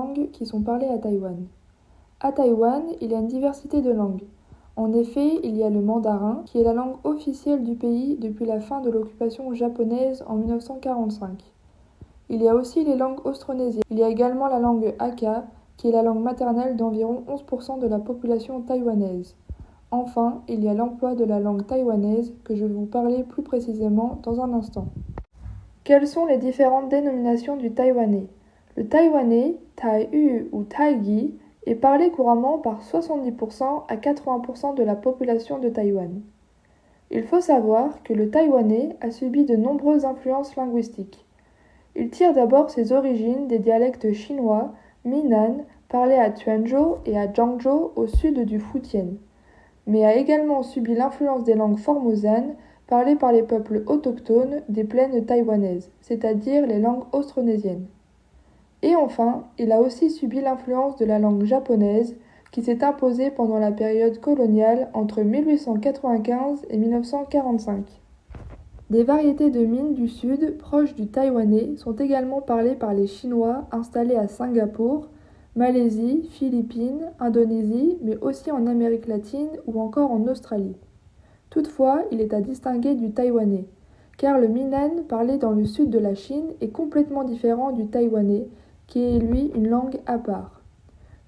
langues qui sont parlées à Taïwan. À Taïwan, il y a une diversité de langues. En effet, il y a le mandarin, qui est la langue officielle du pays depuis la fin de l'occupation japonaise en 1945. Il y a aussi les langues austronésiennes. Il y a également la langue Hakka, qui est la langue maternelle d'environ 11% de la population taïwanaise. Enfin, il y a l'emploi de la langue taïwanaise, que je vais vous parler plus précisément dans un instant. Quelles sont les différentes dénominations du taïwanais? Le taïwanais, Taiyu ou Taigi, est parlé couramment par 70% à 80% de la population de Taïwan. Il faut savoir que le taïwanais a subi de nombreuses influences linguistiques. Il tire d'abord ses origines des dialectes chinois, Minnan, parlés à Quanzhou et à Zhangzhou au sud du Fujian, mais a également subi l'influence des langues formosanes parlées par les peuples autochtones des plaines taïwanaises, c'est-à-dire les langues austronésiennes. Et enfin, il a aussi subi l'influence de la langue japonaise qui s'est imposée pendant la période coloniale entre 1895 et 1945. Des variétés de Min du Sud, proches du taïwanais, sont également parlées par les Chinois installés à Singapour, Malaisie, Philippines, Indonésie, mais aussi en Amérique latine ou encore en Australie. Toutefois, il est à distinguer du taïwanais, car le Minnan parlé dans le sud de la Chine est complètement différent du taïwanais, qui est lui une langue à part.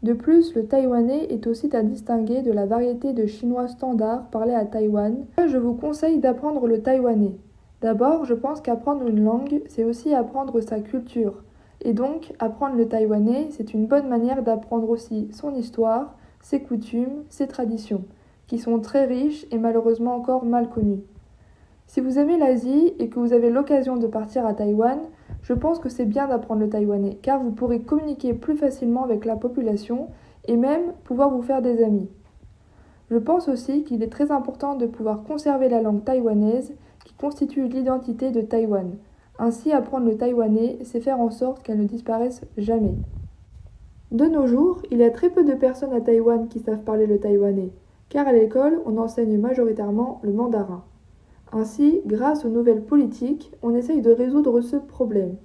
De plus, le taïwanais est aussi à distinguer de la variété de chinois standard parlé à Taïwan. Je vous conseille d'apprendre le taïwanais. D'abord, je pense qu'apprendre une langue, c'est aussi apprendre sa culture. Et donc, apprendre le taïwanais, c'est une bonne manière d'apprendre aussi son histoire, ses coutumes, ses traditions, qui sont très riches et malheureusement encore mal connues. Si vous aimez l'Asie et que vous avez l'occasion de partir à Taïwan, je pense que c'est bien d'apprendre le taïwanais, car vous pourrez communiquer plus facilement avec la population et même pouvoir vous faire des amis. Je pense aussi qu'il est très important de pouvoir conserver la langue taïwanaise qui constitue l'identité de Taïwan. Ainsi, apprendre le taïwanais, c'est faire en sorte qu'elle ne disparaisse jamais. De nos jours, il y a très peu de personnes à Taïwan qui savent parler le taïwanais, car à l'école, on enseigne majoritairement le mandarin. Ainsi, grâce aux nouvelles politiques, on essaye de résoudre ce problème,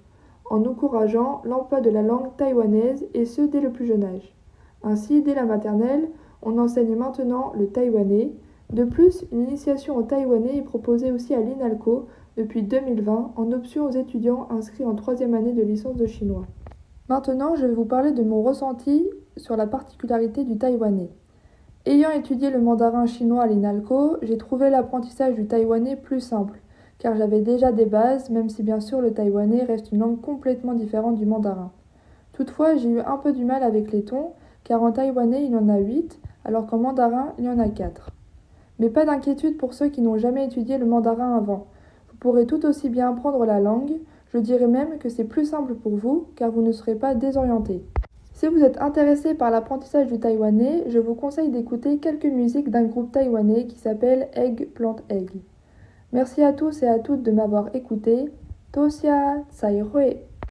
en encourageant l'emploi de la langue taïwanaise et ce dès le plus jeune âge. Ainsi, dès la maternelle, on enseigne maintenant le taïwanais. De plus, une initiation au taïwanais est proposée aussi à l'INALCO depuis 2020 en option aux étudiants inscrits en 3e année de licence de chinois. Maintenant, je vais vous parler de mon ressenti sur la particularité du taïwanais. Ayant étudié le mandarin chinois à l'INALCO, j'ai trouvé l'apprentissage du taïwanais plus simple, car j'avais déjà des bases, même si bien sûr le taïwanais reste une langue complètement différente du mandarin. Toutefois, j'ai eu un peu du mal avec les tons, car en taïwanais il y en a 8, alors qu'en mandarin il y en a 4. Mais pas d'inquiétude pour ceux qui n'ont jamais étudié le mandarin avant. Vous pourrez tout aussi bien apprendre la langue, je dirais même que c'est plus simple pour vous, car vous ne serez pas désorienté. Si vous êtes intéressé par l'apprentissage du taïwanais, je vous conseille d'écouter quelques musiques d'un groupe taïwanais qui s'appelle Egg Plant Egg. Merci à tous et à toutes de m'avoir écouté. Tosia Tsai Hui.